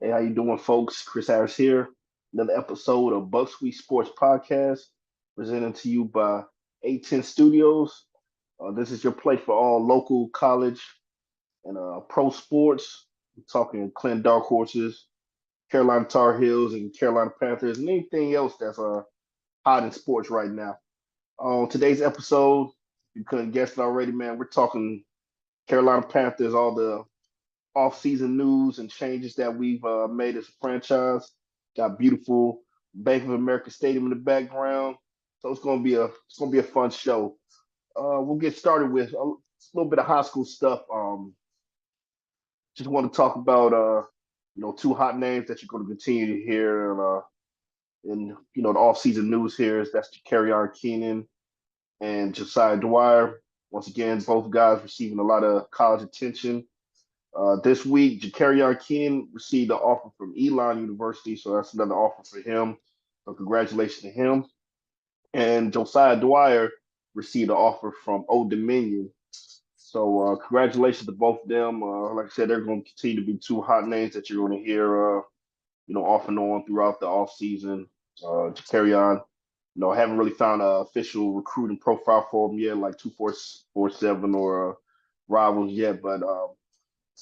Hey, how you doing, folks? Chris Harris here. Another episode of Bucksweet Sports Podcast, presented to you by 810 Studios. This is your place for all local college and pro sports. We're talking Clinton Dark Horses, Carolina Tar Heels, and Carolina Panthers, and anything else that's hot in sports right now. On today's episode, you couldn't guess it already, man. We're talking Carolina Panthers, all the off-season news and changes that we've made as a franchise. Got beautiful Bank of America Stadium in the background, so it's gonna be a fun show. We'll get started with a little bit of high school stuff. Just want to talk about two hot names that you're going to continue to hear in the off-season news here. That's Carolina Keenan and Josiah Dwyer. Once again, both guys receiving a lot of college attention. This week, Ja'Carrion King received an offer from Elon University, so that's another offer for him. So congratulations to him. And Josiah Dwyer received an offer from Old Dominion. So congratulations to both of them. Like I said, they're going to continue to be two hot names that you're going to hear, off and on throughout the offseason. Ja'Carrion, haven't really found an official recruiting profile for him yet, like 2447 or Rivals yet, but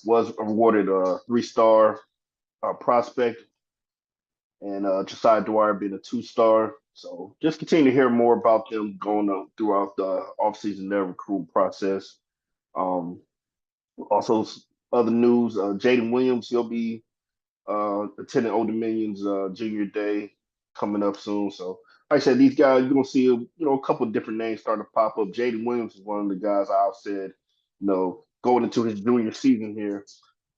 was awarded a three-star prospect, and Josiah Dwyer being a two-star. So just continue to hear more about them going throughout the offseason, their recruiting process. Um, Also, other news: Jaden Williams, he'll be attending Old Dominion's Junior Day coming up soon. So, like I said, these guys, you're gonna see a couple of different names starting to pop up. Jaden Williams is one of the guys I've said, going into his junior season here,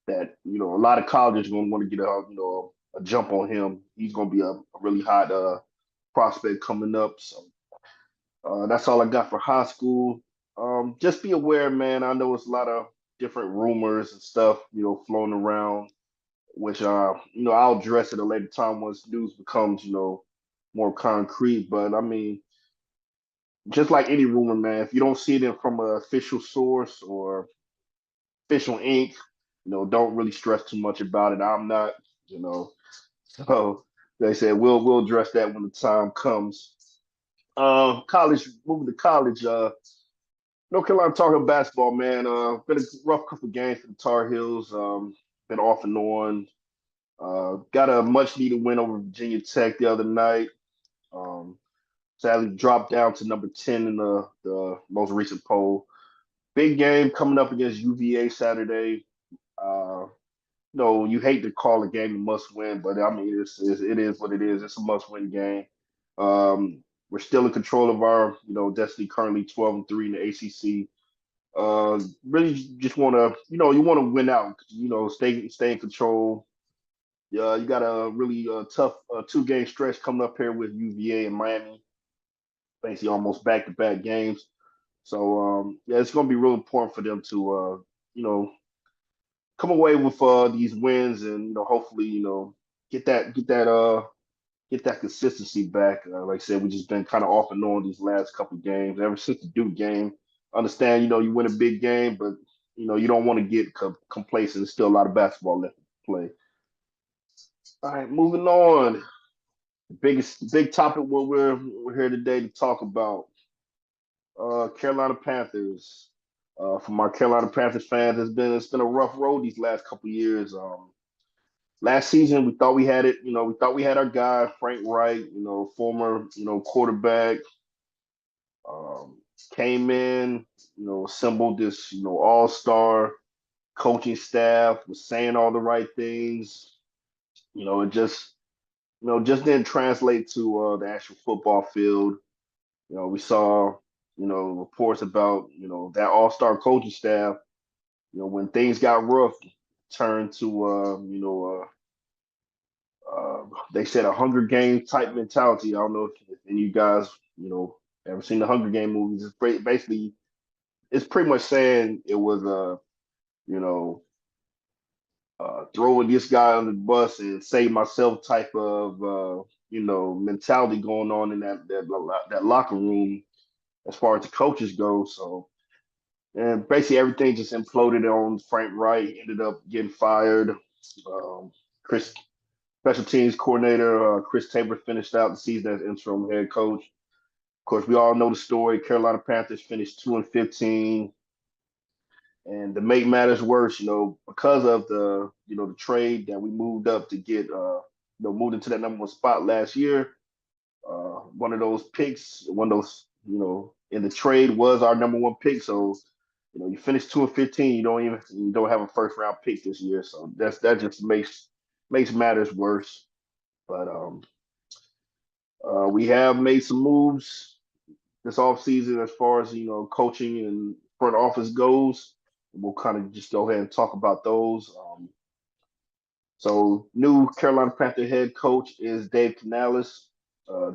that a lot of colleges are going to want to get a jump on him. He's going to be a really hot prospect coming up. So that's all I got for high school. Just be aware, man. I know it's a lot of different rumors and stuff, floating around, which I'll address at a later time once news becomes more concrete. But I mean, just like any rumor, man, if you don't see it from an official source or official ink, don't really stress too much about it. I'm not, you know. So they said we'll address that when the time comes. College, moving to college. North Carolina Tar Heel basketball, man. Been a rough couple of games for the Tar Heels. Been off and on. Got a much needed win over Virginia Tech the other night. Um, Sadly dropped down to number 10 in the most recent poll. Big game coming up against UVA Saturday. Uh, no, you hate to call a game a must win, but I mean it is what it is. It's a must win game. We're still in control of our destiny. Currently 12-3 in the ACC. Really just want to you want to win out. Stay in control. You got a really tough 2 game stretch coming up here with UVA and Miami. Basically almost back to back games. So yeah, it's going to be real important for them to you know come away with these wins and hopefully get get that consistency back. Like I said, we just been kind of off and on these last couple of games ever since the Duke game. Understand, you win a big game, but you don't want to get complacent. There's still a lot of basketball left to play. All right, moving on. Big topic what we're here today to talk about. Carolina Panthers. From our Carolina Panthers fans, it's been a rough road these last couple of years. Last season, we thought we had it. We thought we had our guy Frank Wright. Former quarterback. Um, Came in. Assembled this all star coaching staff. Was saying all the right things. It just didn't translate to the actual football field. We saw reports about that all star coaching staff. When things got rough, turned to they said a Hunger Games type mentality. I don't know if any of you guys, ever seen the Hunger Game movies. Basically, it's pretty much saying it was you know, throwing this guy on the bus and save myself type of, mentality going on in that locker room as far as the coaches go. So, and basically everything just imploded on Frank Wright. Ended up getting fired. Um, Chris, special teams coordinator Chris Tabor finished out the season as interim head coach. Of course, we all know the story. Carolina Panthers finished 2-15. And to make matters worse, because of the trade that we moved up to get, moved into that number one spot last year. One of those picks, one of those, in the trade was our number one pick. So, you finish 2-15, you don't have a first round pick this year. So that just makes matters worse. But we have made some moves this offseason as far as coaching and front office goes. We'll kind of just go ahead and talk about those. So, new Carolina Panther head coach is Dave Canales.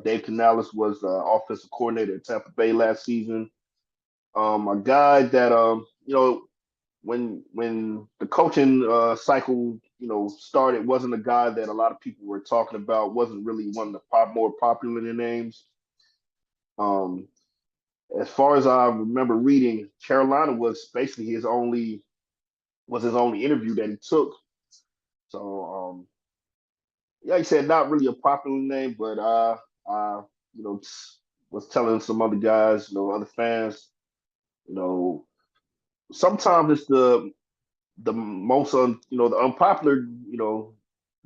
Dave Canales was the offensive coordinator at Tampa Bay last season. A guy that when the coaching cycle started, wasn't a guy that a lot of people were talking about. Wasn't really one of the more popular names. Um, as far as I remember reading, Carolina was basically his only interview that he took. So yeah, he said not really a popular name, but I was telling some other guys, other fans, you know, sometimes it's the most the unpopular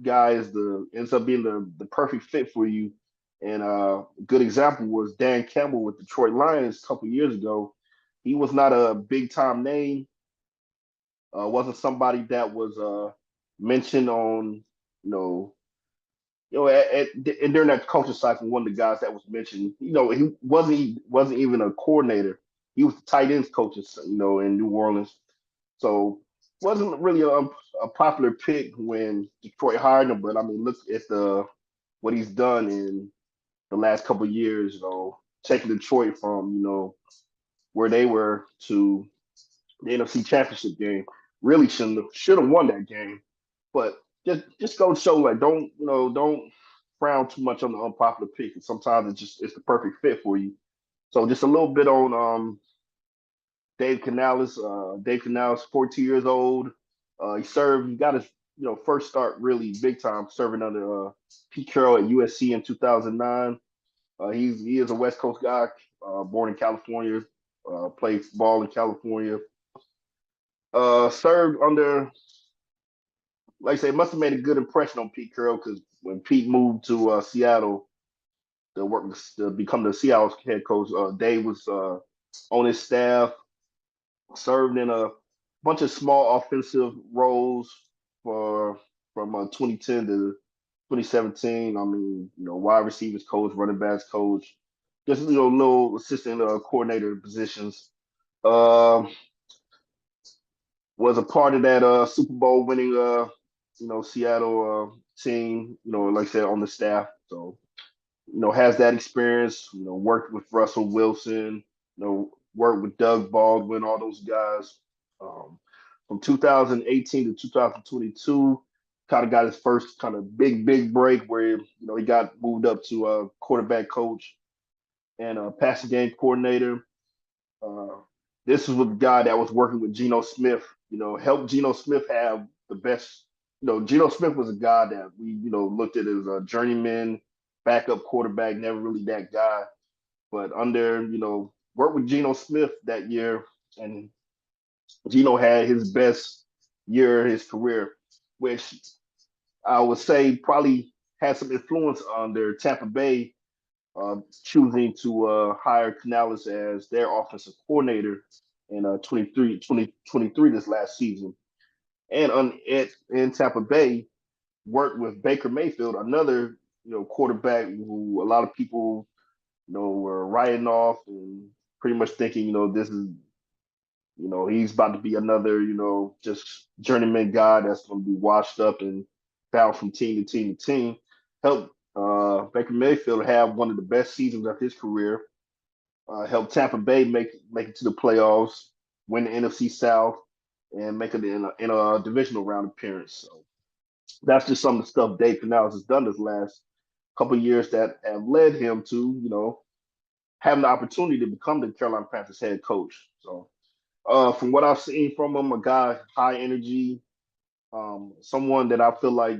guy is the ends up being the perfect fit for you. And a good example was Dan Campbell with Detroit Lions a couple years ago. He was not a big time name, wasn't somebody that was mentioned on you know and during that coaching cycle, one of the guys that was mentioned, he wasn't even a coordinator. He was the tight ends coach, in New Orleans. So wasn't really a popular pick when Detroit hired him. But I mean, look at the what he's done in the last couple of years. Taking Detroit from where they were to the NFC Championship game. Really should have won that game, but just go show like don't frown too much on the unpopular pick. And sometimes it's the perfect fit for you. So just a little bit on Dave Canales. Dave Canales, 42 years old. He got his first start really big time serving under Pete Carroll at USC in 2009. He is a West Coast guy, born in California, played ball in California. Served under, like I say, must have made a good impression on Pete Carroll because when Pete moved to Seattle to become the Seattle head coach, Dave was on his staff, served in a bunch of small offensive roles for from 2010 to 2017. I mean, wide receivers coach, running backs coach, just little assistant coordinator positions. Um, was a part of that Super Bowl winning Seattle team. Like I said, on the staff. So has that experience. Worked with Russell Wilson. Worked with Doug Baldwin, all those guys. Um, from 2018 to 2022, kind of got his first kind of big break where he got moved up to a quarterback coach and a passing game coordinator. Uh, this was with the guy that was working with Geno Smith. Helped Geno Smith have the best. Geno Smith was a guy that we looked at as a journeyman backup quarterback, never really that guy. But under worked with Geno Smith that year, and Geno had his best year of his career, which I would say probably had some influence on their Tampa Bay choosing to hire Canales as their offensive coordinator in 2023 this last season. And in Tampa Bay, worked with Baker Mayfield, another quarterback who a lot of people were writing off and pretty much thinking this is he's about to be another just journeyman guy that's going to be washed up and bounce from team to team to team. Helped Baker Mayfield have one of the best seasons of his career. Helped Tampa Bay make it to the playoffs, win the NFC South, and make it in a divisional round appearance. So that's just some of the stuff Dave Canales has done this last couple of years that have led him to having the opportunity to become the Carolina Panthers head coach. So from what I've seen from him, a guy high energy, Someone that I feel like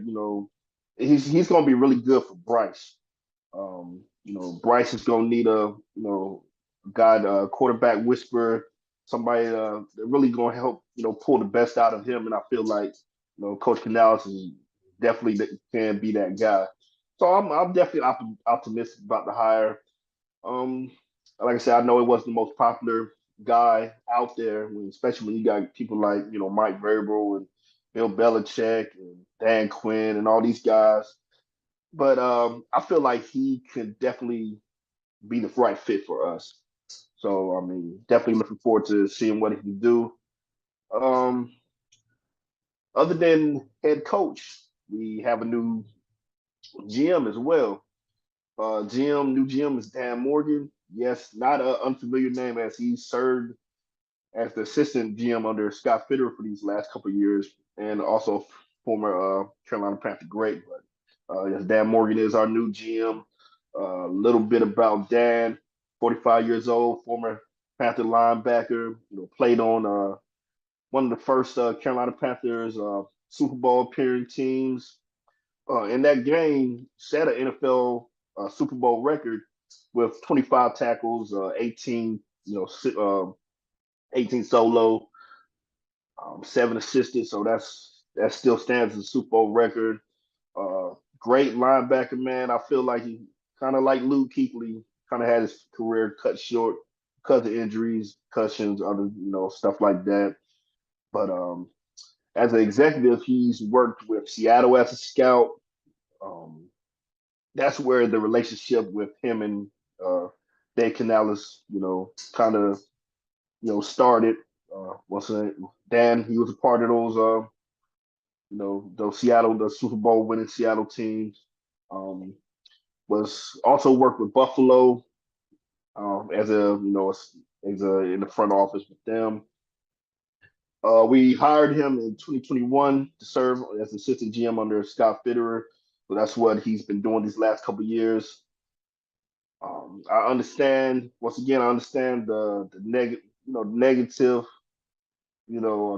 he's going to be really good for Bryce. Bryce is going to need a guy, quarterback whisperer, somebody that really going to help pull the best out of him. And I feel like Coach Canales is definitely can be that guy. So I'm definitely optimistic about the hire. Um, like I said, I know it wasn't the most popular guy out there, especially when you got people like Mike Vrabel and Bill Belichick and Dan Quinn and all these guys. But I feel like he could definitely be the right fit for us. So I mean, definitely looking forward to seeing what he can do. Um, Other than head coach, we have a new GM as well. New GM is Dan Morgan. Yes, not an unfamiliar name as he served as the assistant GM under Scott Fitterer for these last couple of years, and also former Carolina Panther great. But yes, Dan Morgan is our new GM. A little bit about Dan, 45 years old, former Panther linebacker. Played on one of the first Carolina Panthers Super Bowl appearing teams. In that game, set an NFL Super Bowl record with 25 tackles, 18 uh, 18 solo, 7 assisted. So that still stands as a Super Bowl record. Uh, Great linebacker, man. I feel like he kind of like Luke Kuechly, kind of had his career cut short because of injuries, concussions, other stuff like that. But as an executive, he's worked with Seattle as a scout. Um, that's where the relationship with him and Dave Canales, kind of started. What's it? Dan, he was a part of those the Super Bowl winning Seattle teams. Um, was also worked with Buffalo as in the front office with them. We hired him in 2021 to serve as assistant GM under Scott Fitterer. So that's what he's been doing these last couple of years. I understand. Once again, I understand the negative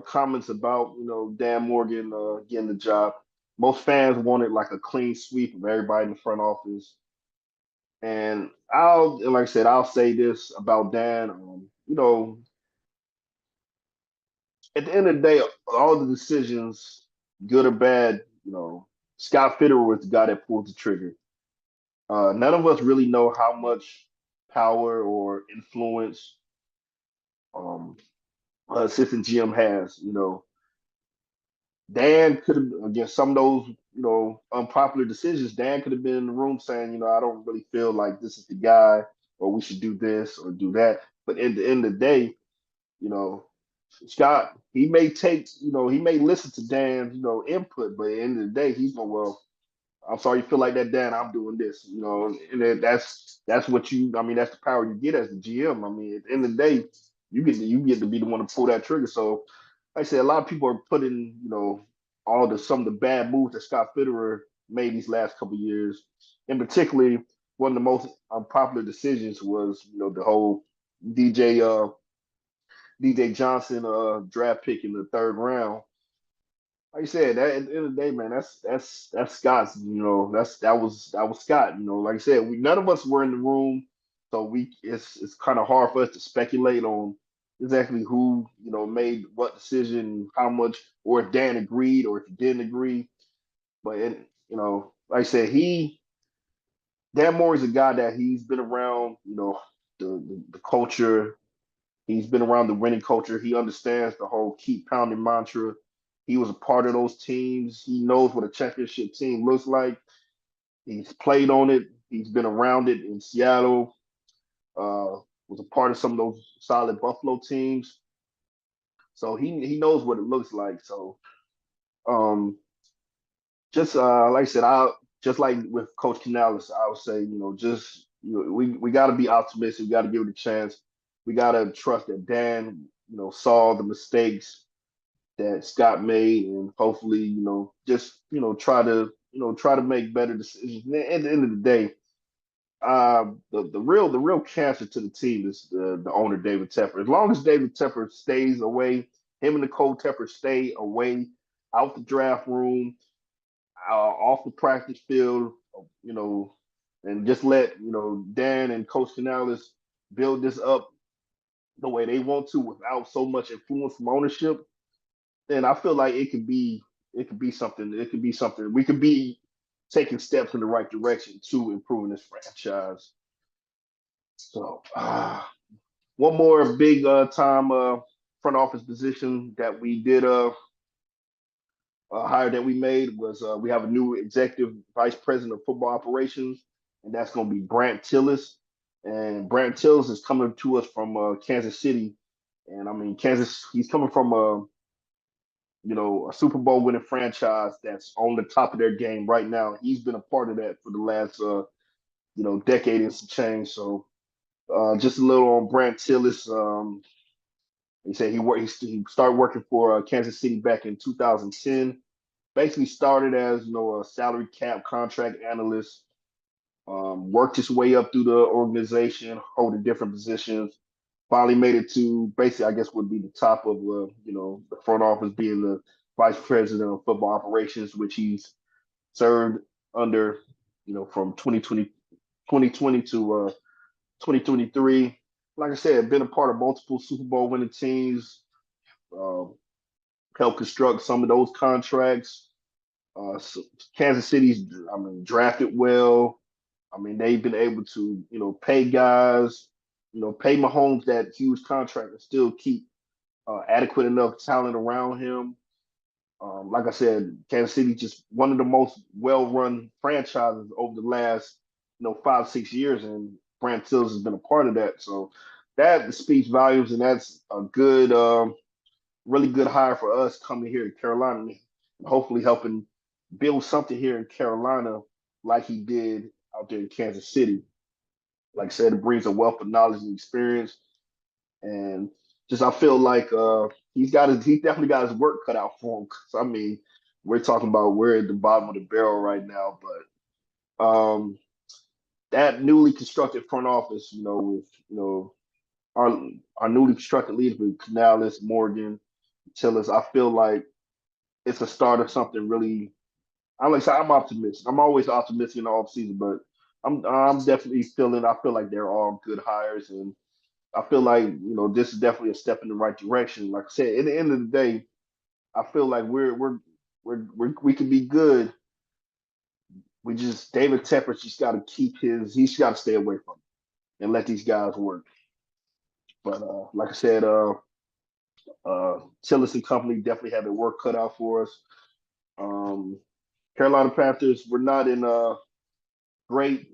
comments about Dan Morgan getting the job. Most fans wanted like a clean sweep of everybody in the front office. And like I said, I'll say this about Dan. At the end of the day, all the decisions, good or bad, Scott Fitterer was the guy that pulled the trigger. None of us really know how much power or influence um, assistant GM has. Dan could have, against some of those, unpopular decisions, Dan could have been in the room saying, I don't really feel like this is the guy, or we should do this or do that. But at the end of the day, you know, Scott, he may listen to Dan's, input, but at the end of the day, he's going, well, I'm sorry you feel like that, Dan. I'm doing this, and that's what I mean, that's the power you get as the GM. I mean, at the end of the day, you get to be the one to pull that trigger. So, like I said, a lot of people are putting, some of the bad moves that Scott Fitterer made these last couple of years, and particularly one of the most unpopular decisions was, the whole DJ DJ Johnson draft pick in the third round. Like you said, that at the end of the day, man, that's Scott's. That was Scott. Like I said, we none of us were in the room, so it's kind of hard for us to speculate on exactly who made what decision, how much, or if Dan agreed or if he didn't agree. But like I said, Dan Moore is a guy that he's been around. The culture. He's been around the winning culture. He understands the whole keep pounding mantra. He was a part of those teams. He knows what a championship team looks like. He's played on it. He's been around it in Seattle. Was a part of some of those solid Buffalo teams. So he knows what it looks like. So um, just like I said, I just like with Coach Canales, I would say just we got to be optimistic. We got to give it a chance. We got to trust that Dan saw the mistakes that Scott made, and hopefully, just try to make better decisions. And at the end of the day, the real cancer to the team is the owner David Tepper. As long as David Tepper stays away, him and Nicole Tepper stay away, out the draft room, off the practice field, you know, and just let Dan and Coach Canales build this up the way they want to without so much influence from ownership, then I feel like it could be something. It could be something. We could be taking steps in the right direction to improving this franchise. So one more big time front office position that we did hire that we made was we have a new executive vice president of football operations, and that's going to be Brant Tillis. And Brant Tillis is coming to us from Kansas City, and I mean Kansas. He's coming from a Super Bowl winning franchise that's on the top of their game right now. He's been a part of that for the last decade and some change. So just a little on Brant Tillis. He said he started working for Kansas City back in 2010. Basically started as a salary cap contract analyst. Worked his way up through the organization, holding different positions. Finally made it to basically, I guess, would be the top of the front office, being the vice president of football operations, which he's served under, from 2020 to 2023. Like I said, been a part of multiple Super Bowl winning teams, uh, helped construct some of those contracts. So Kansas City's, I mean, drafted well. I mean, they've been able to, pay guys, pay Mahomes that huge contract and still keep adequate enough talent around him. Like I said, Kansas City just one of the most well-run franchises over the last, 5, 6 years, and Brant Tills has been a part of that. So that speaks volumes, and that's a good, really good hire for us coming here to Carolina, and hopefully helping build something here in Carolina like he did out there in Kansas City. Like I said, it brings a wealth of knowledge and experience, and just I feel like he definitely got his work cut out for him. 'Cause, I mean, we're at the bottom of the barrel right now, but that newly constructed front office, with our our newly constructed leaders with Canales, Morgan, Tillis, I feel like it's a start of something really. I'm optimistic. I'm always optimistic in the offseason, but I'm definitely feeling. I feel like they're all good hires, and I feel like this is definitely a step in the right direction. Like I said, at the end of the day, I feel like we can be good. We just David Tepper's just got to he's got to stay away from it and let these guys work. But like I said, Tillis and company definitely have their work cut out for us. Um, Carolina Panthers, we're not in a great,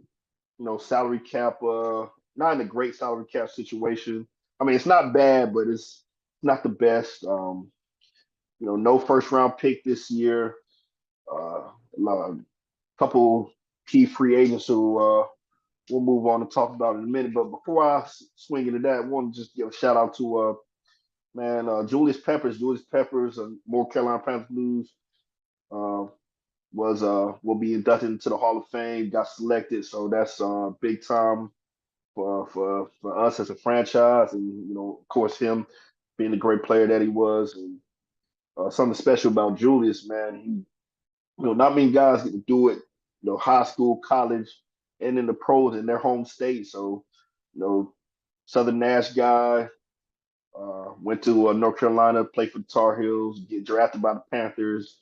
salary cap, not in a great salary cap situation. I mean, it's not bad, but it's not the best. No first round pick this year. A couple key free agents who we'll move on to talk about in a minute. But before I swing into that, I want to just give a shout out to Julius Peppers. Julius Peppers, more Carolina Panthers news. Uh, was will be inducted into the Hall of Fame. Got selected, so that's big time for us as a franchise, and of course, him being the great player that he was, and something special about Julius, man. Not many guys get to do it. High school, college, and in the pros in their home state. So, you know, Southern Nash guy, went to North Carolina, played for the Tar Heels, get drafted by the Panthers.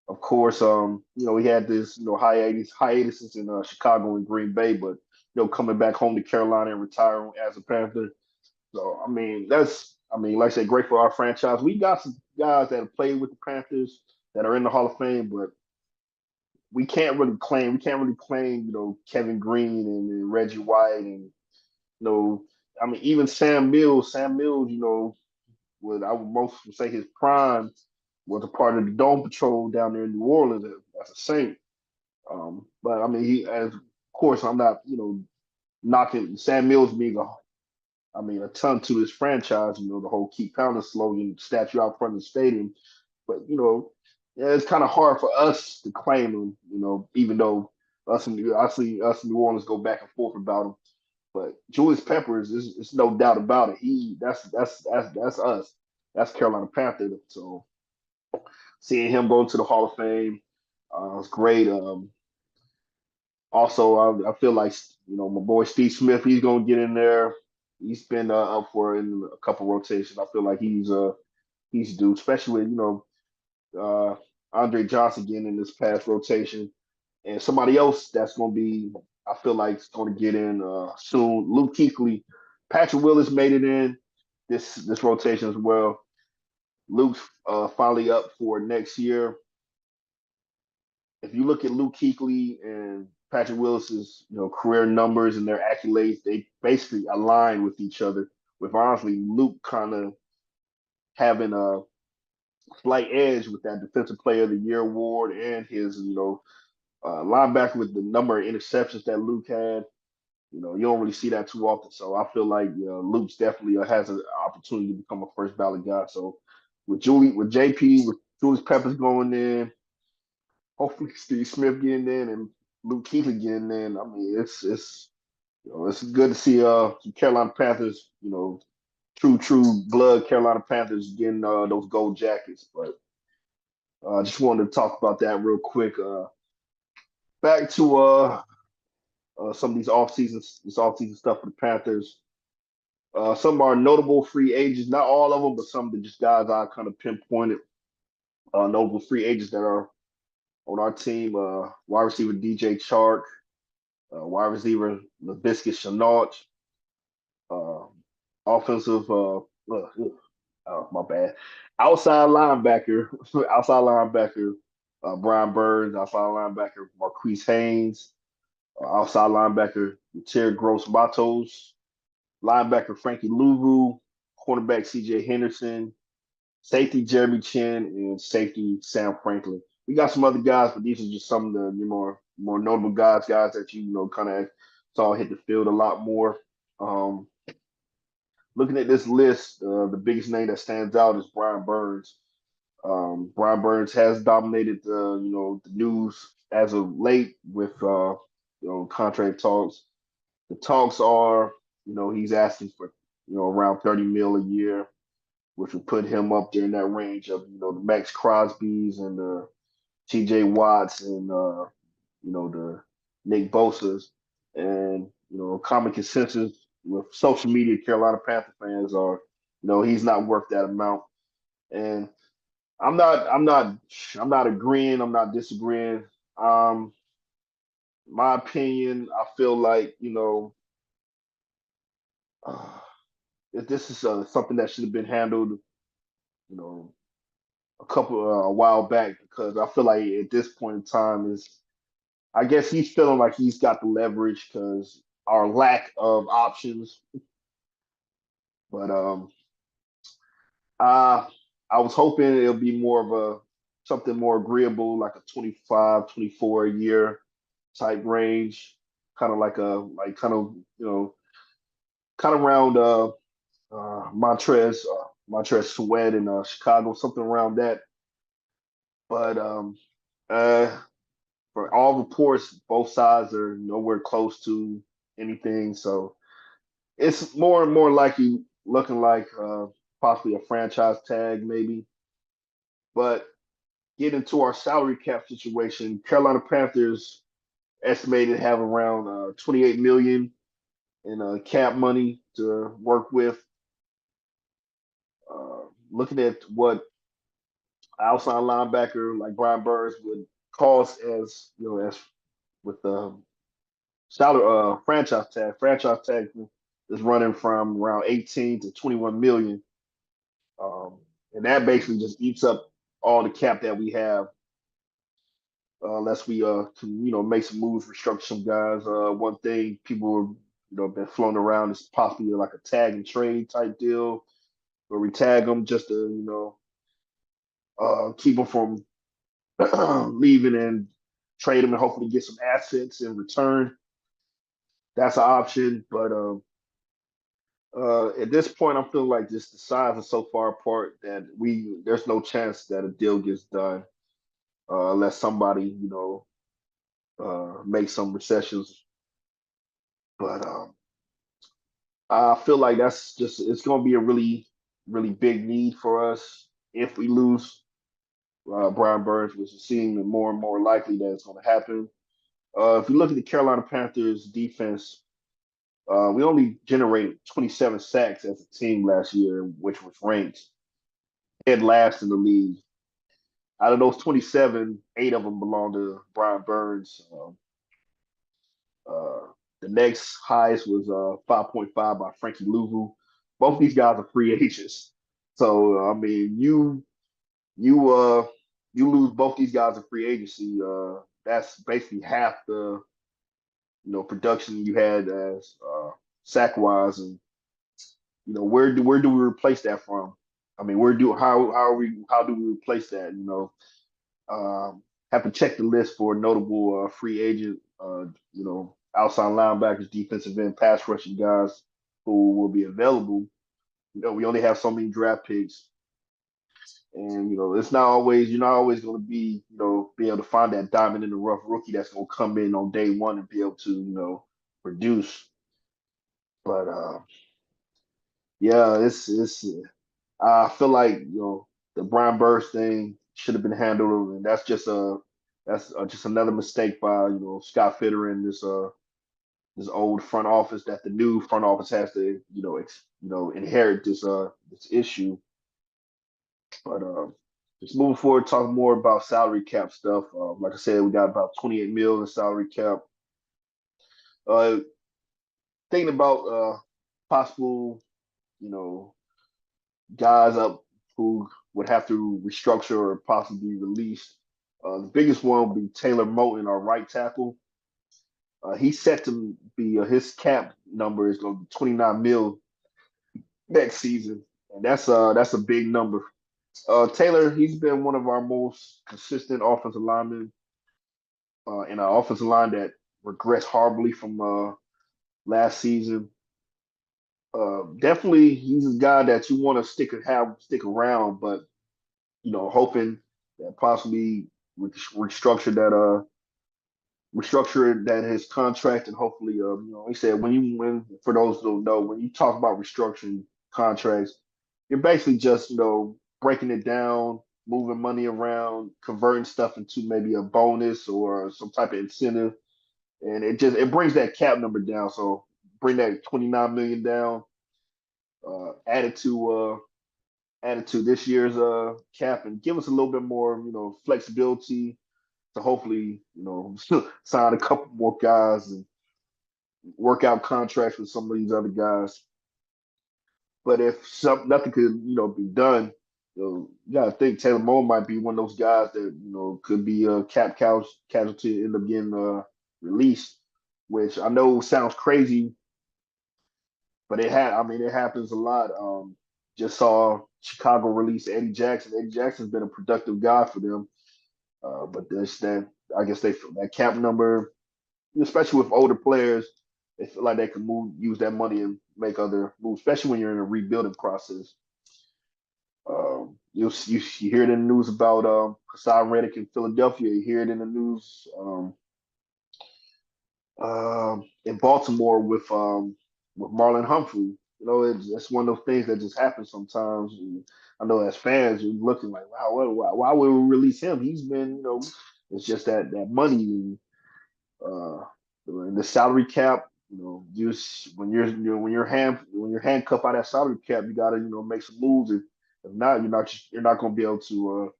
Of course, he had this, hiatuses in Chicago and Green Bay, but coming back home to Carolina and retiring as a Panther. So like I said, great for our franchise. We got some guys that have played with the Panthers that are in the Hall of Fame, but we can't really claim, Kevin Green and Reggie White and even Sam Mills. Sam Mills, would I would most say his prime was a part of the Dome Patrol down there in New Orleans as a Saint. But I mean, of course, I'm not, knocking Sam Mills being a ton to this franchise. The whole "Keep Pounding" slogan, statue out front of the stadium. But yeah, it's kind of hard for us to claim him. Even though us in New Orleans go back and forth about him. But Julius Peppers is it's no doubt about it. That's us. That's Carolina Panther. So seeing him go to the Hall of Fame was great. Also, I feel like my boy Steve Smith, he's gonna get in there. He's been up for in a couple rotations. I feel like he's due, especially with Andre Johnson getting in this past rotation, and somebody else that's gonna be, I feel like, is gonna get in soon. Luke Kuechly, Patrick Willis made it in this rotation as well. Luke's finally up for next year. If you look at Luke Kuechly and Patrick Willis's career numbers and their accolades, they basically align with each other. With honestly Luke kind of having a slight edge with that Defensive Player of the Year award and his linebacker with the number of interceptions that Luke had. You don't really see that too often. So I feel like Luke's definitely has an opportunity to become a first ballot guy. So with JP, with Julius Peppers going in, hopefully Steve Smith getting in and Luke Kuechly getting in. I mean, it's good to see Carolina Panthers, true blood Carolina Panthers getting those gold jackets. But I just wanted to talk about that real quick. Back to some of this offseason stuff for the Panthers. Some of our notable free agents, not all of them, but some of the just guys I kind of pinpointed. Notable free agents that are on our team: wide receiver DJ Chark, wide receiver Laviska Shenault, uh, offensive, my bad, outside linebacker, Brian Burns, outside linebacker Marquise Haynes, outside linebacker Terry Gross Matos, linebacker Frankie Louvu, cornerback CJ Henderson, safety Jeremy Chin, and safety Sam Franklin. We got some other guys, but these are just some of the more notable guys that kind of saw hit the field a lot more. Um, Looking at this list, the biggest name that stands out is Brian Burns. Brian Burns has dominated the news as of late with contract talks. The talks are he's asking for around 30 mil a year, which would put him up there in that range of the Max Crosby's and the T.J. Watts and the Nick Bosa's, and common consensus with social media Carolina Panther fans are he's not worth that amount, and I'm not agreeing, I'm not disagreeing. Um, my opinion, I feel like uh, if this is something that should have been handled you know a while back, because I feel like at this point in time is I guess he's feeling like he's got the leverage because our lack of options. But uh, I was hoping it'll be more of a something more agreeable, like a 25, 24 a year type range, kind of kind of around Montrez Sweat in Chicago, something around that. But uh, for all reports, both sides are nowhere close to anything. So it's more and more likely looking like possibly a franchise tag, maybe. But get into our salary cap situation. Carolina Panthers estimated to have around 28 million in cap money to work with. Looking at what outside linebacker like Brian Burns would cost as with the salary franchise tag is running from around 18 to 21 million. And that basically just eats up all the cap that we have unless we can make some moves, restructure some guys. One thing people been flown around is possibly like a tag and trade type deal where we tag them just to keep them from leaving and trade them and hopefully get some assets in return. That's an option, but at this point, I'm feeling like just the sides are so far apart that there's no chance that a deal gets done unless somebody makes some recessions. But I feel like that's just it's going to be a really really big need for us if we lose Brian Burns, which is seeming more and more likely that it's going to happen. If you look at the Carolina Panthers defense, we only generated 27 sacks as a team last year, which was ranked dead last in the league. Out of those 27, eight of them belong to Brian Burns. Uh, the next highest was 5.5 by Frankie Louvu. Both these guys are free agents. So I mean, you you lose both these guys in free agency. That's basically half the production you had as sack wise, and where do we replace that from? I mean, where do how do we replace that? Have to check the list for notable free agent, outside linebackers, defensive end, pass rushing guys who will be available. We only have so many draft picks, and it's not always you're not always going to be able to find that diamond in the rough rookie that's going to come in on day one and be able to produce. But yeah, it's I feel like the Brian Burst thing should have been handled, and that's just another mistake by Scott Fitter and this old front office that the new front office has to inherit this issue. But just moving forward, talk more about salary cap stuff. Like I said, we got about 28 mil in salary cap. Uh, Thinking about possible you know guys up who would have to restructure or possibly be released. The biggest one would be Taylor Moton, our right tackle. He's set to be his cap number is going to be 29 mil next season, and that's a big number. Taylor, he's been one of our most consistent offensive linemen in our offensive line that regressed horribly from last season. Definitely, he's a guy that you want to stick around, but hoping that possibly restructure that his contract, and hopefully, he said when for those who don't know, when you talk about restructuring contracts, you're basically just breaking it down, moving money around, converting stuff into maybe a bonus or some type of incentive, and it brings that cap number down. So bring that 29 million down, uh, add it to uh, add it to this year's cap, and give us a little bit more flexibility to hopefully sign a couple more guys and work out contracts with some of these other guys. But if nothing could be done, you gotta think Taylor Moore might be one of those guys that could be a casualty and end up getting released, which I know sounds crazy, but it happens a lot. Just saw Chicago release Eddie Jackson. Eddie Jackson's been a productive guy for them, but there's that I guess that cap number, especially with older players, they feel like they can use that money and make other moves, especially when you're in a rebuilding process. You hear it in the news about Hassan Reddick in Philadelphia. You hear it in the news in Baltimore with Marlon Humphrey. It's one of those things that just happens sometimes. And I know as fans, you're looking like, wow, why would we release him? He's been, it's just that money. Uh, the salary cap, just when you're handcuffed by that salary cap, you gotta make some moves. If not, you're not gonna be able to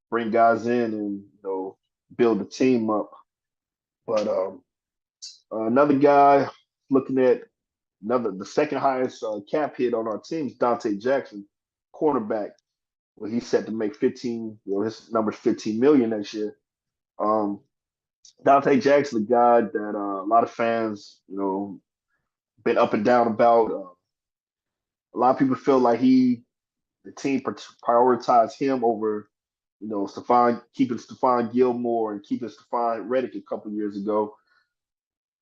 bring guys in and build the team up. But another guy looking at the second highest cap hit on our team is Dante Jackson, cornerback. Well, he's set to make 15. His number's 15 million next year. Um, Dante Jackson, the guy that a lot of fans, been up and down about. A lot of people feel like the team prioritized him over, keeping Stephon Gilmore and keeping Stephon Reddick a couple years ago,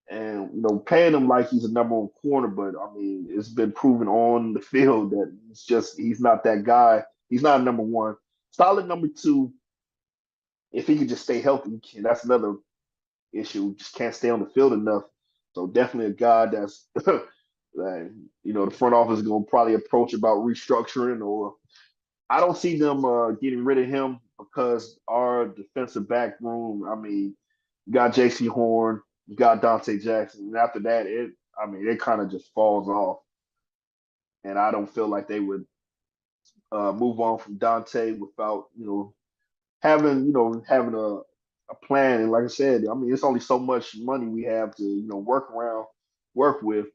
and paying him like he's a number one corner. But I mean, it's been proven on the field that he's not that guy. He's not a number one. Solid number two if he could just stay healthy. And that's another issue. Just can't stay on the field enough. So definitely a guy that's that, the front office is going to probably approach about restructuring, or I don't see them getting rid of him because our defensive back room. I mean, you got J.C. Horn, you got Dante Jackson, and after that, it kind of just falls off. And I don't feel like they would move on from Dante without having a plan. And like I said, I mean, it's only so much money we have to work with.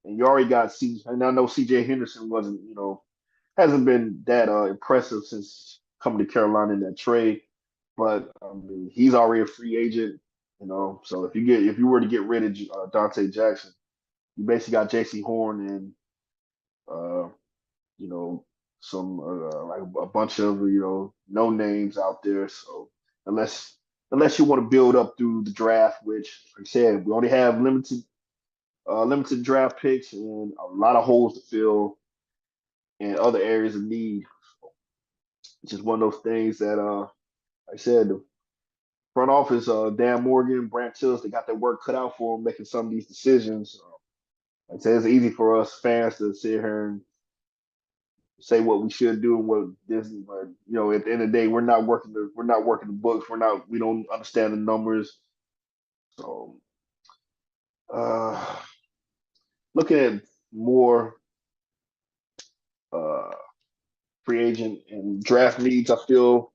And you already got and I know C.J. Henderson wasn't hasn't been that impressive since coming to Carolina in that trade. But I mean, he's already a free agent. So if you were to get rid of Dante Jackson, you basically got J.C. Horn and uh, you know, some like a bunch of no names out there. So unless unless you want to build up through the draft, which like I said, we only have limited draft picks and a lot of holes to fill and other areas of need. It's just one of those things that like I said, the front office, Dan Morgan, Brant Tills, they got their work cut out for them making some of these decisions. Like I said, it's easy for us fans to sit here and say what we should do and what this, but at the end of the day, we're not working the books. We don't understand the numbers. So, uh, looking at more uh, free agent and draft needs, I feel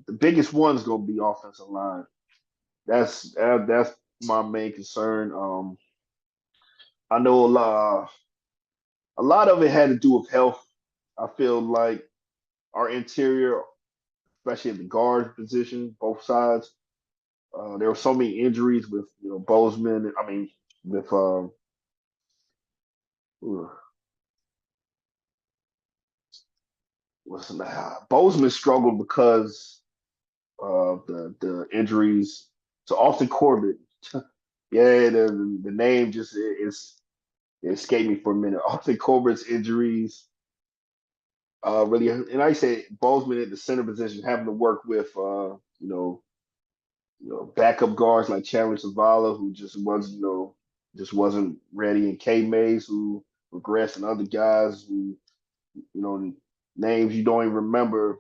the biggest one is going to be offensive line. That's my main concern. I know a lot of it had to do with health. I feel like our interior, especially at the guard position, both sides. There were so many injuries with Bozeman. I mean, with Bozeman struggled because of the injuries to Austin Corbett. Yeah, the name just it escaped me for a minute. Austin Corbett's injuries really, and I say Bozeman at the center position having to work with backup guards like Chandler Zavala, who just wasn't ready, and K Mays, who regressed, and other guys who, names you don't even remember,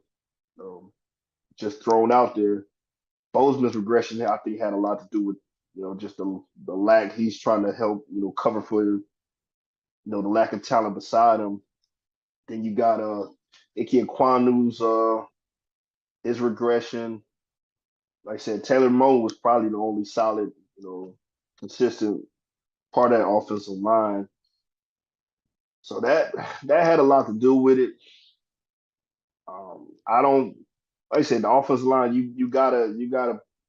just thrown out there. Bozeman's regression, I think, had a lot to do with, just the lack. He's trying to help, cover for, the lack of talent beside him. Then you got Ike Kwanu's his regression. Like I said, Taylor Moe was probably the only solid, consistent part of that offensive line. So that had a lot to do with it. I don't like I said, the offensive line, you gotta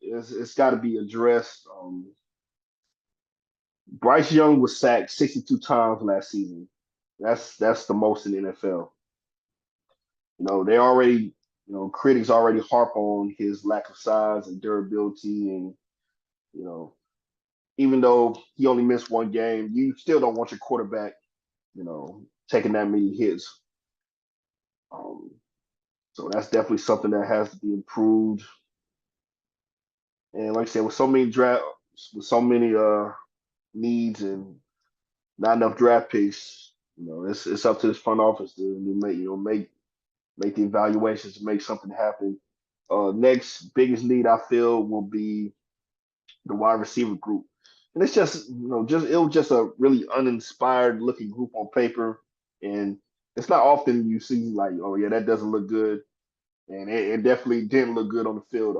it's gotta be addressed. Bryce Young was sacked 62 times last season. That's the most in the NFL. They already, critics already harp on his lack of size and durability, and you know, even though he only missed one game, you still don't want your quarterback, taking that many hits. Um, so that's definitely something that has to be improved. And like I said, with so many needs and not enough draft picks, it's up to this front office to make the evaluations to make something happen. Next biggest need I feel will be the wide receiver group. And it's just, it was just a really uninspired looking group on paper. And it's not often you see like, oh yeah, that doesn't look good. And it definitely didn't look good on the field.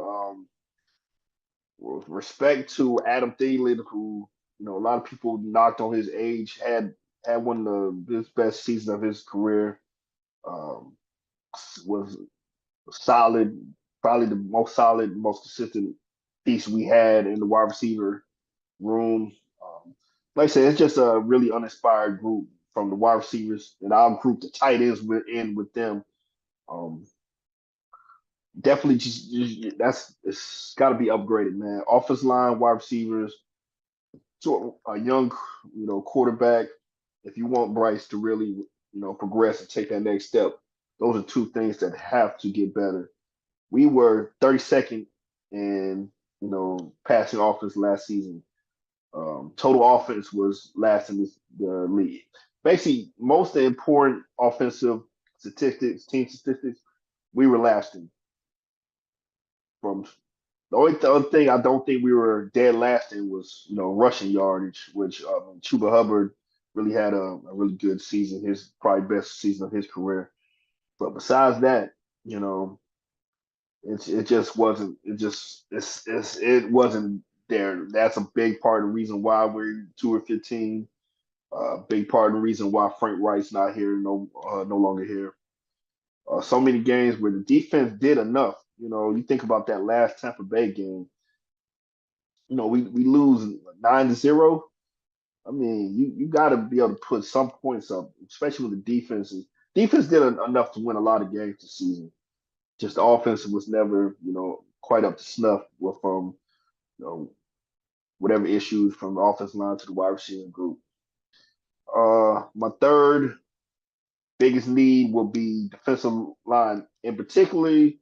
With respect to Adam Thielen, who, a lot of people knocked on his age, had one of his best seasons of his career. Um, was solid, probably the most solid, most consistent piece we had in the wide receiver room. Like I said, it's just a really uninspired group from the wide receivers, and I'll group the tight ends with them. Um, Definitely, that's it's got to be upgraded, man. Offense line, wide receivers, to a young, quarterback. If you want Bryce to really, progress and take that next step, those are two things that have to get better. We were 32nd in, passing offense last season. Total offense was last in the league. Basically, most of the important offensive statistics, team statistics, we were last in. from the other thing I don't think we were dead last in was rushing yardage, which Chuba Hubbard really had a really good season, his probably best season of his career. But besides that, you know, it just wasn't. It wasn't there. That's a big part of the reason why we're 2-15. Big part of the reason why Frank Wright's not here, no longer here. So many games where the defense did enough. You think about that last Tampa Bay game. We lose 9-0. I mean, you got to be able to put some points up, especially with the defense. Defense did enough to win a lot of games this season. Just the offense was never, quite up to snuff from, whatever issues from the offensive line to the wide receiver group. My third biggest need will be defensive line, and particularly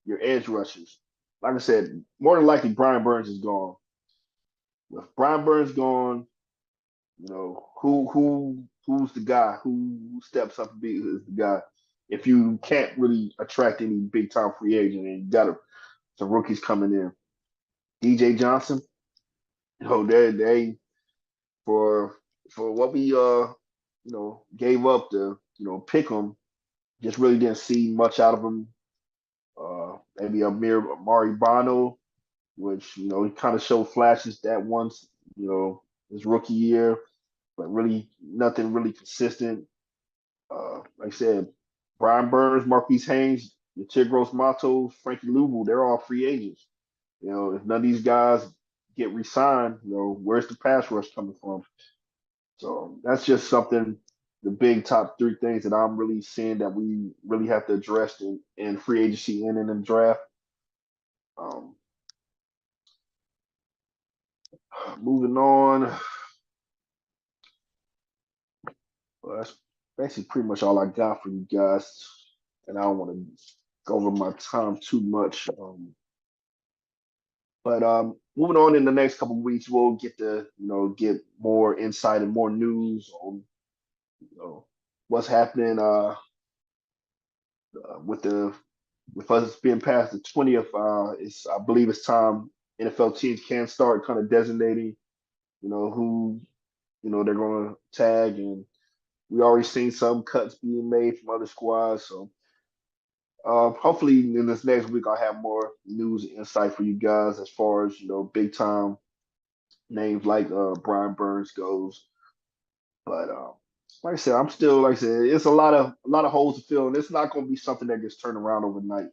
your edge rushers. Like I said, more than likely Brian Burns is gone. With Brian Burns gone, who's the guy who steps up and be is the guy. If you can't really attract any big time free agent and you got some rookies coming in, DJ Johnson, they for what we gave up to pick him, just really didn't see much out of him. Maybe Amari Bono, which he kind of showed flashes that once, his rookie year, but really nothing really consistent. Like I said, Brian Burns, Marquise Haynes, Tigros Matos, Frankie Louvu, they're all free agents. If none of these guys get re-signed, where's the pass rush coming from? So that's just something, the big top three things that I'm really seeing that we really have to address in free agency and in the draft. Um, Moving on, well, that's basically pretty much all I got for you guys, and I don't want to go over my time too much. But moving on in the next couple of weeks, we'll get to get more insight and more news on what's happening with us being past the 20th. I believe it's time NFL teams can start kind of designating who they're going to tag, and we already seen some cuts being made from other squads. So hopefully in this next week I'll have more news and insight for you guys as far as big time names like Brian Burns goes. But like I said, it's a lot of holes to fill, and it's not going to be something that gets turned around overnight.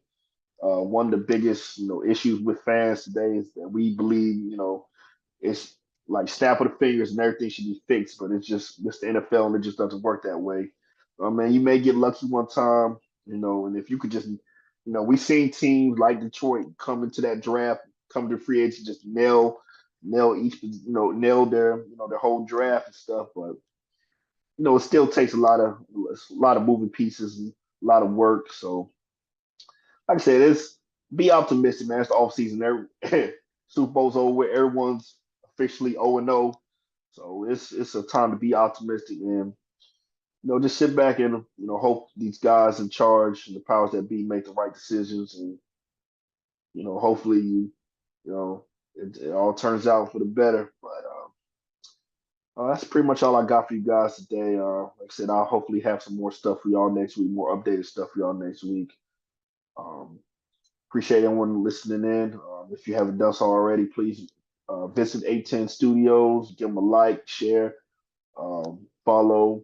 One of the biggest issues with fans today is that we believe it's like snap of the fingers and everything should be fixed, but it's the NFL and it just doesn't work that way. I mean, you may get lucky one time, and if you could just, we've seen teams like Detroit come into that draft, come to free agents, just nail each, nail their whole draft and stuff. But it still takes a lot of moving pieces and a lot of work. So, like I said, it's be optimistic, man. It's the off season. Super Bowl's over. Everyone's officially 0-0. So it's a time to be optimistic and just sit back and hope these guys in charge and the powers that be make the right decisions and hopefully it all turns out for the better. But that's pretty much all I got for you guys today. Like I said, I'll hopefully have some more stuff for y'all next week, more updated stuff for y'all next week. Um, Appreciate everyone listening in. If you haven't done so already, please visit 810 Studios, give them a like, share, follow,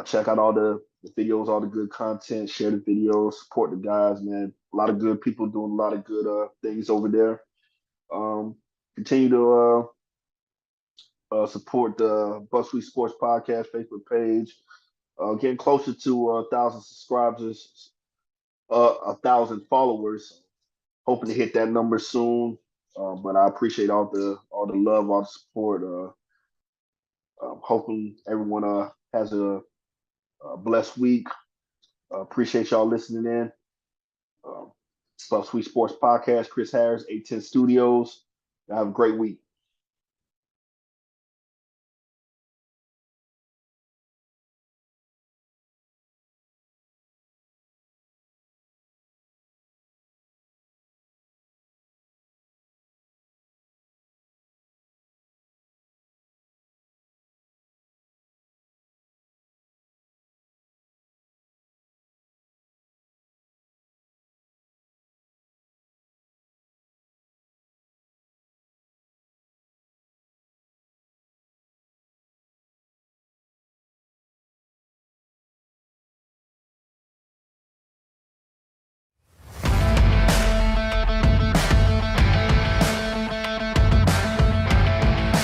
check out all the videos, all the good content, share the videos, support the guys, man. A lot of good people doing a lot of good things over there. Continue to support the Buck Sweet Sports Podcast Facebook page. Getting closer to 1,000 subscribers, 1,000 followers. Hoping to hit that number soon. But I appreciate all the love, all the support. Hoping everyone has a blessed week. Appreciate y'all listening in. Buck Sweet Sports Podcast, Chris Harris, 810 Studios. Have a great week.